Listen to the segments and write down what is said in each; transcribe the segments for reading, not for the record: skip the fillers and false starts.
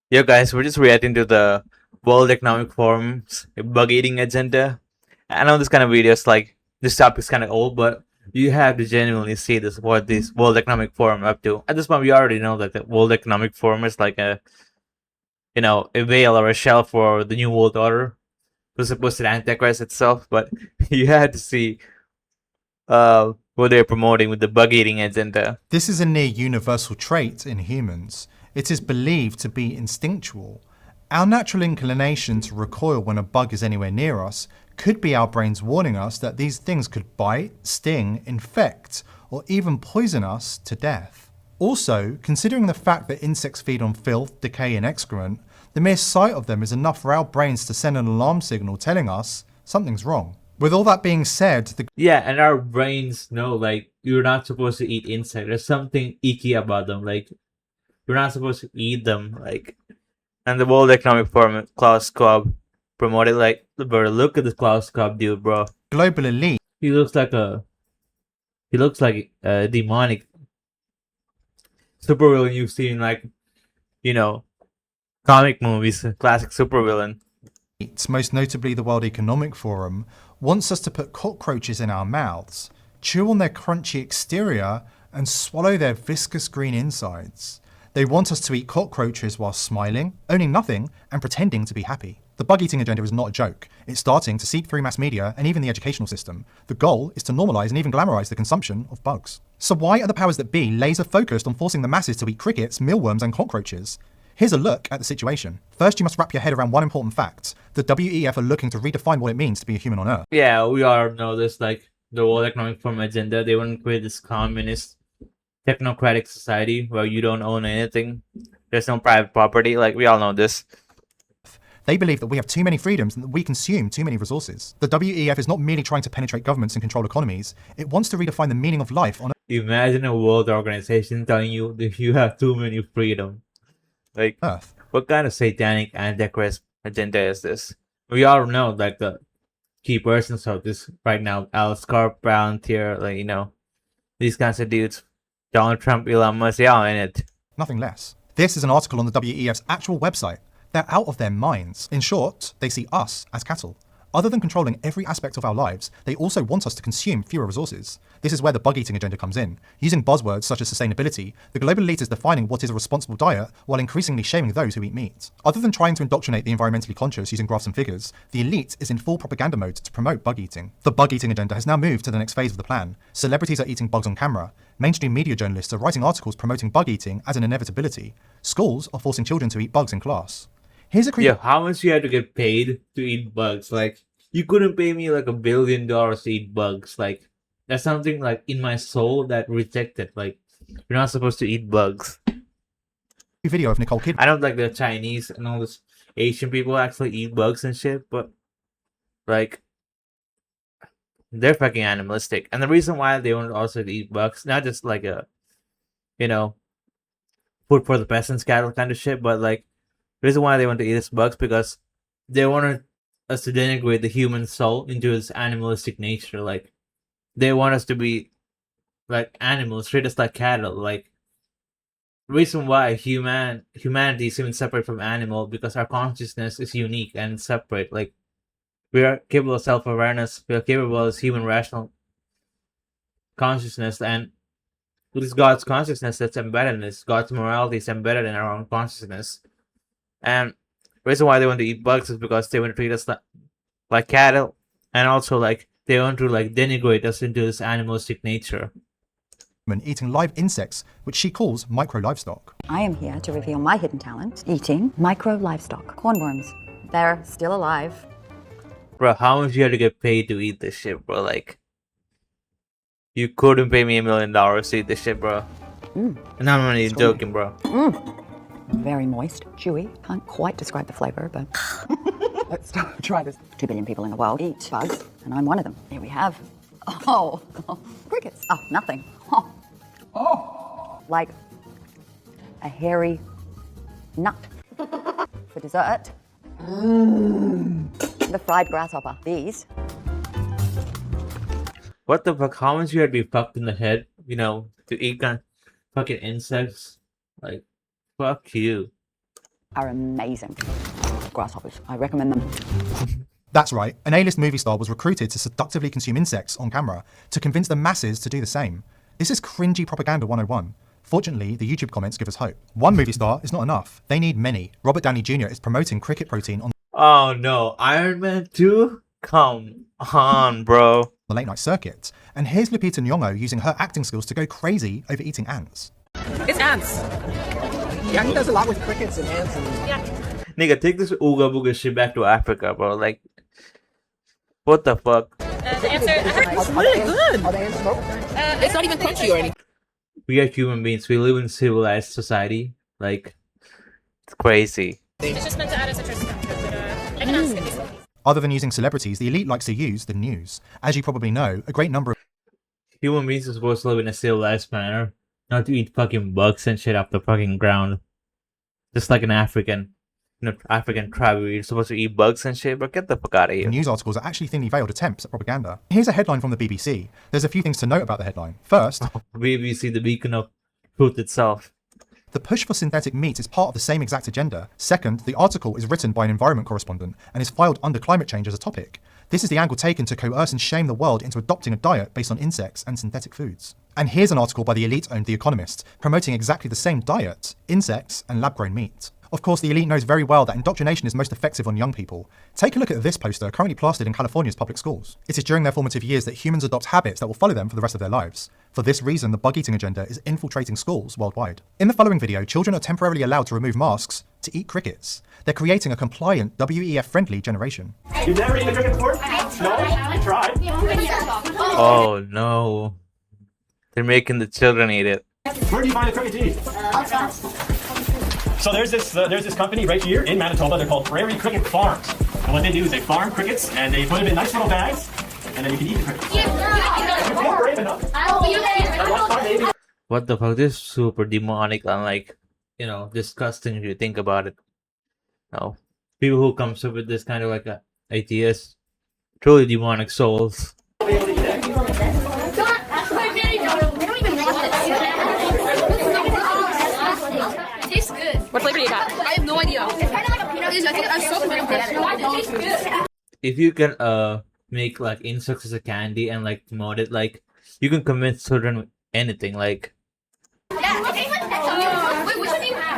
Yo, guys, we're just reacting to the World Economic Forum's bug eating agenda. I know this kind of videos like this topic's kind of old, but you have to genuinely see this what this World Economic Forum up to. At this point, we already know that the World Economic Forum is like a a veil or a shell for the New World Order, the supposed Antichrist itself. But you have to see what they're promoting with the bug eating agenda. This is a near universal trait in humans. It is believed to be instinctual. Our natural inclination to recoil when a bug is anywhere near us could be our brains warning us that these things could bite, sting, infect, or even poison us to death. Also, considering the fact that insects feed on filth, decay, and excrement, the mere sight of them is enough for our brains to send an alarm signal telling us something's wrong. With all that being said, Yeah, and our brains know like you're not supposed to eat insects. There's something icky about them. Like you're not supposed to eat them. Like, and the World Economic Forum, Klaus Schwab promoted like, bro, look at this Klaus Schwab dude, bro. global elite He looks like a demonic supervillain you've seen like, you know, comic movies, classic supervillain. most notably the World Economic Forum, wants us to put cockroaches in our mouths, chew on their crunchy exterior, and swallow their viscous green insides. They want us to eat cockroaches while smiling, owning nothing, and pretending to be happy. The bug eating agenda is not a joke. It's starting to seep through mass media and even the educational system. The goal is to normalize and even glamorize the consumption of bugs. So why are the powers that be laser focused on forcing the masses to eat crickets, mealworms, and cockroaches? Here's a look at the situation. First, you must wrap your head around one important fact. The WEF are looking to redefine what it means to be a human on Earth. Yeah, we all know this. Like the World Economic Forum agenda, they want to create this communist, technocratic society where you don't own anything. There's no private property. Like we all know this. They believe that we have too many freedoms and that we consume too many resources. The WEF is not merely trying to penetrate governments and control economies. It wants to redefine the meaning of life on Imagine a world organization telling you that you have too many freedom. Like, Earth. what kind of satanic antichrist agenda is this? We all know like the key persons of this right now: Al Scarp, Palantir, like these kinds of dudes. Donald Trump, Elon Musk, they all in it. Nothing less. This is an article on the WEF's actual website. They're out of their minds. In short, they see us as cattle. Other than controlling every aspect of our lives, they also want us to consume fewer resources. This is where the bug eating agenda comes in. Using buzzwords such as sustainability, the global elite is defining what is a responsible diet while increasingly shaming those who eat meat. Other than trying to indoctrinate the environmentally conscious using graphs and figures, the elite is in full propaganda mode to promote bug eating. The bug eating agenda has now moved to the next phase of the plan. Celebrities are eating bugs on camera. Mainstream media journalists are writing articles promoting bug eating as an inevitability. Schools are forcing children to eat bugs in class. Here's a Yeah, how much you had to get paid to eat bugs? Like, you couldn't pay me like $1 billion to eat bugs. Like, that's something like in my soul that rejected. Like, you're not supposed to eat bugs. video of Nicole Kidman. I know like the Chinese and all this Asian people actually eat bugs and shit, but like they're fucking animalistic. And the reason why they want also to eat bugs, not just like a food for the peasants cattle kind of shit, but like the reason why they want to eat this bugs because they want us to denigrate the human soul into its animalistic nature. Like they want us to be like animals, treat us like cattle. Like reason why humanity is even separate from animal because our consciousness is unique and separate. Like we are capable of self-awareness. We are capable of human rational consciousness, and it is God's consciousness that's embedded in this. God's morality is embedded in our own consciousness. And the reason why they want to eat bugs is because they want to treat us like cattle, and also like they want to like denigrate us into this animalistic nature. Eating live insects, which she calls micro livestock. I am here to reveal my hidden talent, eating micro livestock, cornworms. They're still alive. Bro, how much you had to get paid to eat this shit, bro? Like, you couldn't pay me $1 million to eat this shit, bro. And I'm not even joking, bro. Very moist, chewy. Can't quite describe the flavor, but let's try this. 2 billion people in the world eat bugs, and I'm one of them. Here we have. Oh, crickets. Oh, nothing. Oh. Like a hairy nut. For dessert, the fried grasshopper. These. What the fuck? How much you had to be fucked in the head, to eat fucking insects? Like, fuck you. are amazing. Grasshoppers. I recommend them. That's right, an A-list movie star was recruited to seductively consume insects on camera to convince the masses to do the same. This is cringy propaganda 101. Fortunately, the YouTube comments give us hope. One movie star is not enough. They need many. Robert Downey Jr. is promoting cricket protein on Oh no, Iron Man 2? Come on, bro. the late night circuit. And here's Lupita Nyong'o using her acting skills to go crazy over eating ants. It's ants. Yeah, he does a lot with crickets and ants and Nigga, take this Ooga Booga shit back to Africa, bro. Like, what the fuck? The answer, I heard it's really good. are the ants smoke? It's not even crunchy or anything. We are human beings. We live in civilized society. Like, it's crazy. It's just meant to add a citrus factor, but I can ask if it's Other than using celebrities, the elite likes to use the news. As you probably know, a great number of Human beings are supposed to live in a civilized manner, not to eat fucking bugs and shit off the fucking ground. Just like an African, African tribe, where you're supposed to eat bugs and shit, but get the fuck out of here. news articles are actually thinly veiled attempts at propaganda. Here's a headline from the BBC. There's a few things to note about the headline. First, BBC, the beacon of truth itself. the push for synthetic meat is part of the same exact agenda. Second, the article is written by an environment correspondent and is filed under climate change as a topic. This is the angle taken to coerce and shame the world into adopting a diet based on insects and synthetic foods. And here's an article by the elite-owned The Economist, promoting exactly the same diet, insects and lab-grown meat. Of course, the elite knows very well that indoctrination is most effective on young people. Take a look at this poster currently plastered in California's public schools. It is during their formative years that humans adopt habits that will follow them for the rest of their lives. For this reason, the bug eating agenda is infiltrating schools worldwide. In the following video, children are temporarily allowed to remove masks to eat crickets. They're creating a compliant, WEF-friendly generation. You've never eaten a cricket before? No? I tried. Oh no. They're making the children eat it. Where do you find a cricket to eat? So there's this company right here in Manitoba. They're called Prairie Cricket Farms. And what they do is they farm crickets and they put them in nice little bags, and then you can eat the crickets. You're brave enough. That's fine, baby. What the fuck? This is super demonic and like, disgusting if you think about it. No. People who comes up with this kind of like ideas, truly demonic souls. tastes good. What flavor you got? I have no idea. It's kind of like a peanut. I think I'm so familiar with it. It tastes good. If you can make like insects as a candy and like promote it, like you can convince children with anything. Like Yeah, okay. Wait, which one do you have?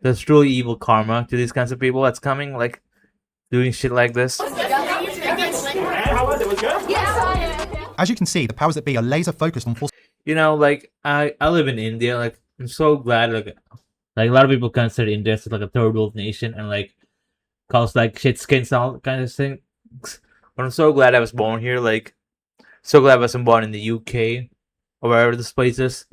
there's truly evil karma to these kinds of people that's coming, like doing shit like this. And how was it? Was it good? As you can see, the powers that be are laser focused on forcing Like I live in India. Like I'm so glad. Like a lot of people consider India as like a third world nation and like calls like shit skins and all that kind of thing. But I'm so glad I was born here. Like so glad I wasn't born in the UK or wherever this place is.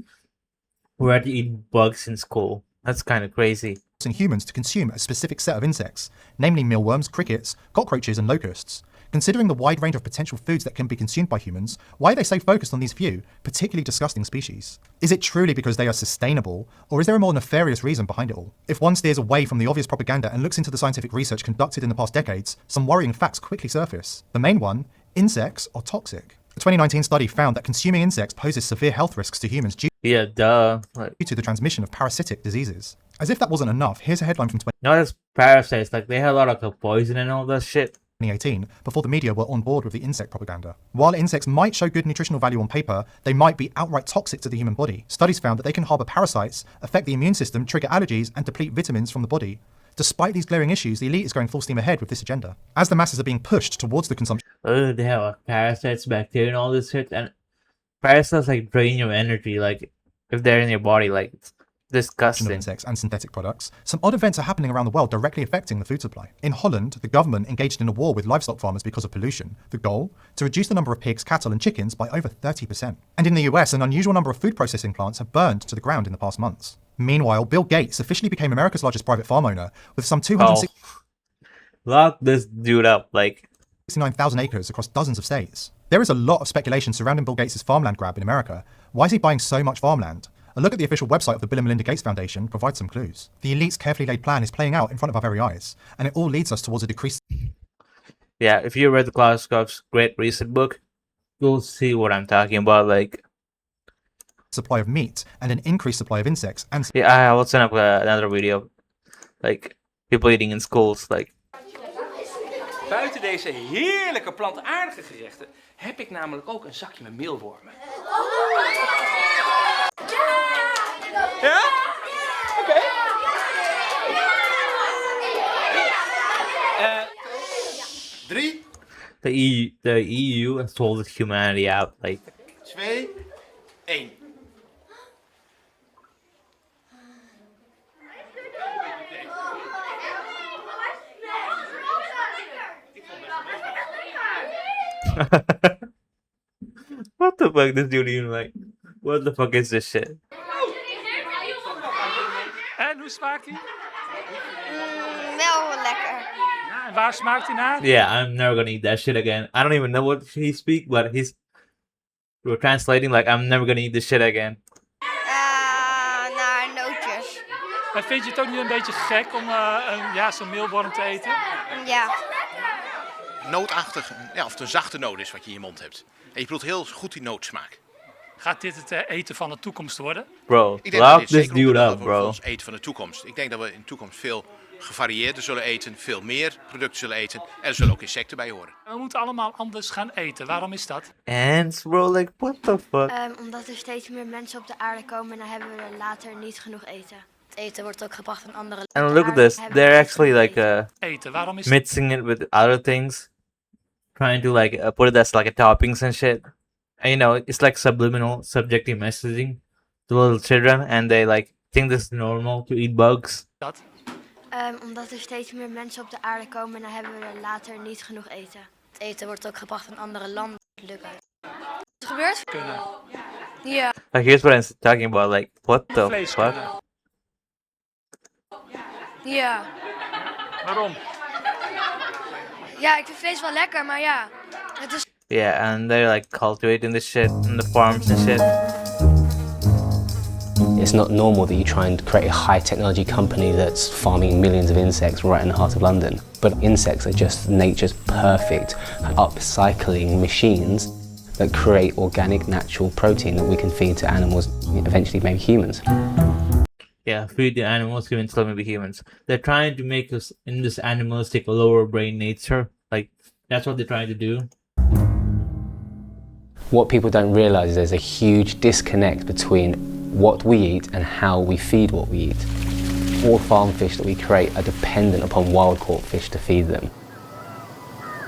We had to eat bugs in school. That's kind of crazy. humans to consume a specific set of insects, namely mealworms, crickets, cockroaches, and locusts. Considering the wide range of potential foods that can be consumed by humans, why are they so focused on these few, particularly disgusting species? Is it truly because they are sustainable, or is there a more nefarious reason behind it all? If one steers away from the obvious propaganda and looks into the scientific research conducted in the past decades, some worrying facts quickly surface. The main one, insects are toxic. A 2019 study found that consuming insects poses severe health risks to humans due Yeah, duh. Like, to the transmission of parasitic diseases. As if that wasn't enough, here's a headline from not as parasites. Like they had a lot of like, poison and all that shit. 2018, before the media were on board with the insect propaganda. While insects might show good nutritional value on paper, they might be outright toxic to the human body. Studies found that they can harbour parasites, affect the immune system, trigger allergies, and deplete vitamins from the body. Despite these glaring issues, the elite is going full steam ahead with this agenda. As the masses are being pushed towards the consumption Oh, they have like, parasites, bacteria, and all this shit. And parasites like drain your energy. Like if they're in your body, like it's of disgusting. insects and synthetic products, some odd events are happening around the world directly affecting the food supply. In Holland, the government engaged in a war with livestock farmers because of pollution. The goal? To reduce the number of pigs, cattle, and chickens by over 30%. And in the US, an unusual number of food processing plants have burned to the ground in the past months. Meanwhile, Bill Gates officially became America's largest private farm owner with some Oh, lock this dude up. Like 69,000 acres across dozens of states. There is a lot of speculation surrounding Bill Gates' farmland grab in America. Why is he buying so much farmland? A look at the official website of the Bill and Melinda Gates Foundation provides some clues. The elite's carefully laid plan is playing out in front of our very eyes, and it all leads us towards a decreased yeah, if you read the Klaus Schwab's Great Reset book, you'll see what I'm talking about. Like supply of meat and an increased supply of insects and Yeah, I will send up another video, like people eating in schools. Like, Buiten deze heerlijke plantaardige gerechten heb ik namelijk ook een zakje met meelwormen. Ja? Oké. the EU has sold humanity out. Like, 2, 1. what the fuck? This dude even like, what the fuck is this shit? En hoe smaakt hij? Wel lekker. Ja, en waar smaakt hij naar? Yeah, I'm never gonna eat that shit again. I don't even know what he speak, but we're translating like I'm never gonna eat this shit again. Naar nootjes. Maar vind je het ook niet een beetje gek om zo'n meelworm te eten? Ja. Nootachtig, ja, of het een zachte noot is wat je in je mond hebt. En je proeft heel goed die nootsmaak. Gaat dit het eten van de toekomst worden? Bro, Ik denk dat lock dit this zeker dude onderdeel up, wordt van bro. ons eten van de toekomst. Ik denk dat we in de toekomst veel gevarieerder zullen eten, veel meer producten zullen eten. En er zullen ook insecten bij horen. We moeten allemaal anders gaan eten. Waarom is dat? Ants, bro, like what the fuck? Omdat er steeds meer mensen op de aarde komen en dan hebben we later niet genoeg eten. Het eten wordt ook gebracht aan andere landen. And look at this. They're actually like Eten, waarom is mixing it with other things, trying to like put it as like a toppings and shit. And you know, it's like subliminal, subjective messaging to little children, and they like think this is normal to eat bugs. dat? Omdat er steeds meer mensen op de aarde komen en dan hebben we later niet genoeg eten. Het eten wordt ook gebracht aan andere landen. Lukken. Wat is er gebeurd? Kunnen. Ja. Like here's what I'm talking about. Like what the Vlees fuck? kunnen. Ja. Waarom? Ja, ik vind vlees wel lekker, maar ja. Het is... Yeah, and they're like cultivating this shit in the farms and shit. It's not normal that you try and create a high technology company that's farming millions of insects right in the heart of London. But insects are just nature's perfect upcycling machines that create organic natural protein that we can feed to animals, eventually maybe humans. Yeah, feed the animals, eventually maybe humans. They're trying to make us in this animalistic lower brain nature. Like that's what they're trying to do. What people don't realize is there's a huge disconnect between what we eat and how we feed what we eat. All farm fish that we create are dependent upon wild caught fish to feed them.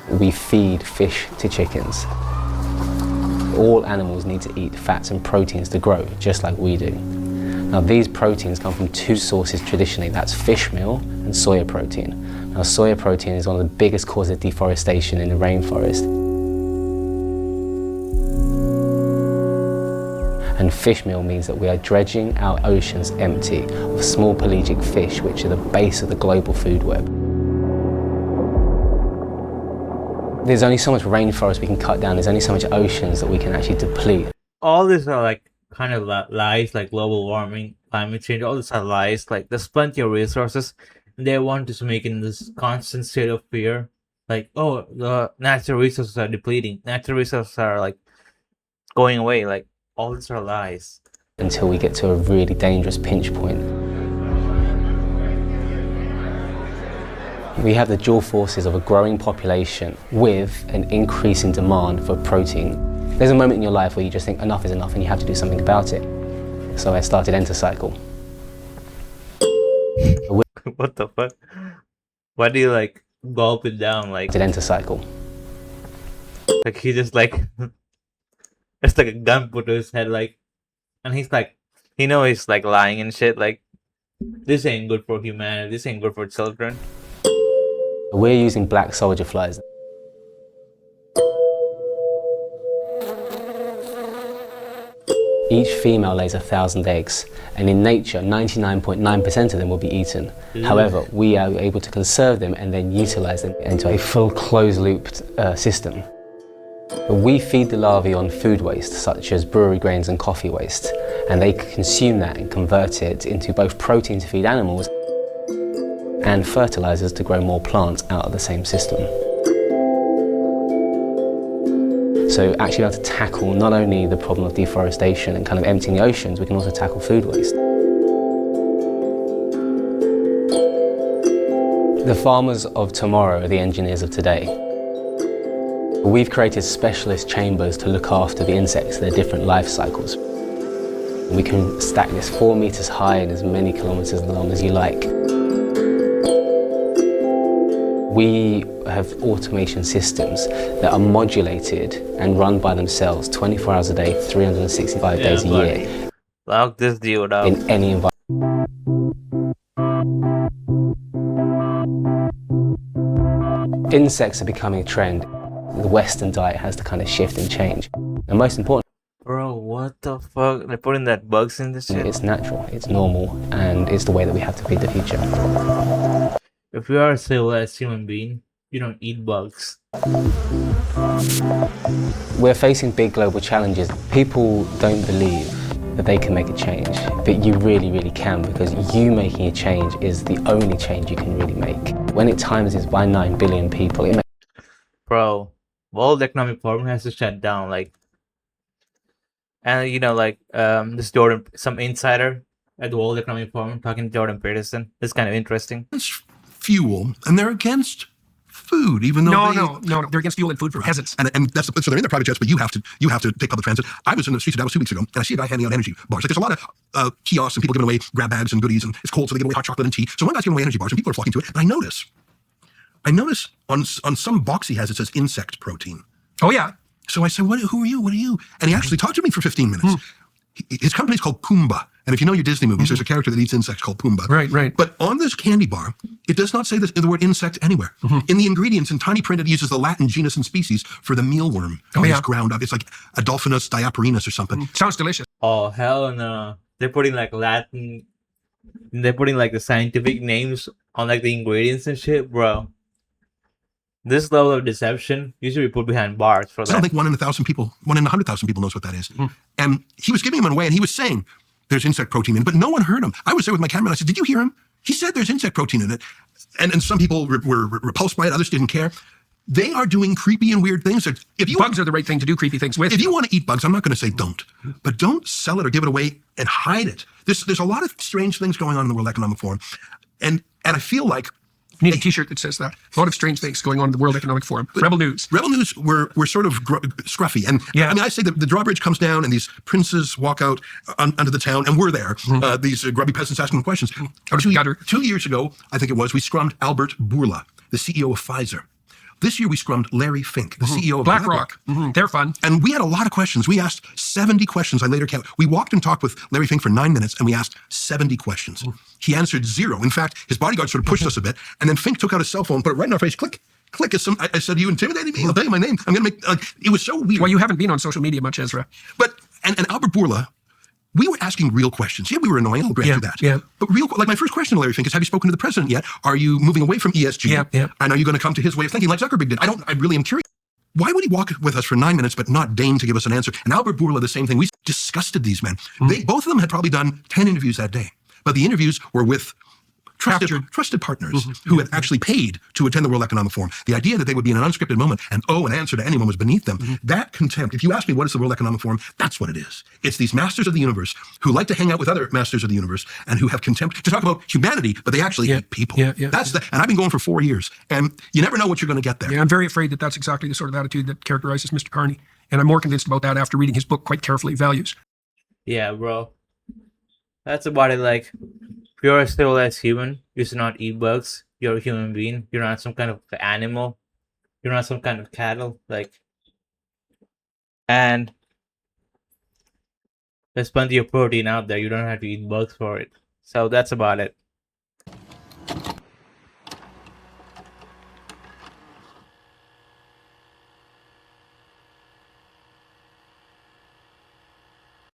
We feed fish to chickens. All animals need to eat fats and proteins to grow, just like we do. Now these proteins come from two sources traditionally, that's fish meal and soya protein. Now soya protein is one of the biggest causes of deforestation in the rainforest. And fish meal means that we are dredging our oceans empty of small pelagic fish, which are the base of the global food web. There's only so much rainforest we can cut down, there's only so much oceans that we can actually deplete. All these are like kind of lies, like global warming, climate change. All these are lies. Like there's plenty of resources, and they want us to make in this constant state of fear. Like, oh, the natural resources are depleting. Natural resources are like going away. Like all these are lies. Until we get to a really dangerous pinch point. We have the dual forces of a growing population with an increase in demand for protein. There's a moment in your life where you just think enough is enough and you have to do something about it. So I started Entercycle. What the fuck? Why do you like gulp it down? Like Entercycle. Like he just like it's like a gun put to his head, like, and he's like, he know he's like lying and shit. Like this ain't good for humanity. This ain't good for children. We're using black soldier flies. Each female lays 1,000 eggs, and in nature, 99.9% of them will be eaten. However, we are able to conserve them and then utilize them into a full closed-looped system. We feed the larvae on food waste, such as brewery grains and coffee waste, and they consume that and convert it into both protein to feed animals and fertilizers to grow more plants out of the same system. So So actually be able to tackle not only the problem of deforestation and kind of emptying the oceans, we can also tackle food waste. The farmers of tomorrow are the engineers of today. We've created specialist chambers to look after the insects, their different life cycles. We can stack this 4 meters high and as many kilometers long as you like. We have automation systems that are modulated and run by themselves 24 hours a day, 365 days a year. Lock this dude up. In any environment. Insects are becoming a trend. The Western diet has to kind of shift and change. And most important, Bro, what the fuck? They're putting that bugs in this shit? it's natural, it's normal, and it's the way that we have to feed the future. If you are a civilized human being, you don't eat bugs. We're facing big global challenges. People don't believe that they can make a change, but you really, really can, because you making a change is the only change you can really make. When it times is by 9 billion people, it makes... Bro, World Economic Forum has to shut down, like, and you know, like, this Jordan, some insider at the World Economic Forum talking to Jordan Peterson. It's kind of interesting. Fuel, and they're against food, even though no, they're against fuel and food for peasants. And that's so they're in their private jets, but you have to take public transit. I was in the streets of Dallas 2 weeks ago, and I see a guy handing out energy bars. Like, there's a lot of kiosks and people giving away grab bags and goodies, and it's cold, so they give away hot chocolate and tea. So one guy's giving away energy bars, and people are flocking to it. But I notice on some box he has, it says insect protein. Oh yeah. So I said, who are you? What are you? And he actually talked to me for 15 minutes. His company's called Pumbaa. And if you know your Disney movies, there's a character that eats insects called Pumbaa. Right. But on this candy bar, it does not say the word insect anywhere. In the ingredients, in tiny print, it uses the Latin genus and species for the mealworm. It's ground up. It's like Adolphinus diaperinus or something. Sounds delicious. Oh, hell no. They're putting like Latin, they're putting like the scientific names on like the ingredients and shit, bro. This level of deception usually put behind bars for that. I don't think 1 in 1,000 people, 1 in 100,000 people knows what that is. And he was giving them away, and he was saying there's insect protein in it, but no one heard him. I was there with my camera, and I said, did you hear him? He said there's insect protein in it. And some people were repulsed by it, others didn't care. They are doing creepy and weird things. Bugs are the right thing to do creepy things with. If you want to eat bugs, I'm not going to say don't, but don't sell it or give it away and hide it. There's a lot of strange things going on in the World Economic Forum. And I feel like You need a t-shirt that says that. A lot of strange things going on in the World Economic Forum. Rebel News. Rebel News were sort of scruffy. And I mean, I say that the drawbridge comes down and these princes walk out under the town, and we're there. These grubby peasants asking questions. 2 years ago, I think it was, we scrummed Albert Bourla, the CEO of Pfizer. This year we scrummed Larry Fink, the CEO of BlackRock. They're fun. And we had a lot of questions. We asked 70 questions. I later counted. We walked and talked with Larry Fink for 9 minutes, and we asked 70 questions. He answered 0. In fact, his bodyguard sort of pushed us a bit, and then Fink took out his cell phone, put it right in our face, click. I said, you intimidating me? I'll tell you my name. I'm going to make, it was so weird. Well, you haven't been on social media much, Ezra. But, and Albert Bourla, we were asking real questions. Yeah, we were annoying. I'll grant you that. Yeah. But like my first question to Larry Fink is, have you spoken to the president yet? Are you moving away from ESG? Yeah. And are you going to come to his way of thinking like Zuckerberg did? I really am curious. Why would he walk with us for 9 minutes but not deign to give us an answer? And Albert Bourla, the same thing. We disgusted these men. Both of them had probably done 10 interviews that day. But the interviews were with trusted partners who had actually paid to attend the World Economic Forum. The idea that they would be in an unscripted moment and an answer to anyone was beneath them. That contempt, if you ask me what is the World Economic Forum, that's what it is. It's these masters of the universe who like to hang out with other masters of the universe and who have contempt to talk about humanity, but they actually hate people. That's and I've been going for 4 years, and you never know what you're going to get there. Yeah, I'm very afraid that that's exactly the sort of attitude that characterizes Mr. Carney. And I'm more convinced about that after reading his book quite carefully, Values. Yeah, bro. That's about it. Like, if you're a civilized human, you should not eat bugs. You're a human being. You're not some kind of animal. You're not some kind of cattle. Like, and there's plenty of protein out there. You don't have to eat bugs for it. So that's about it.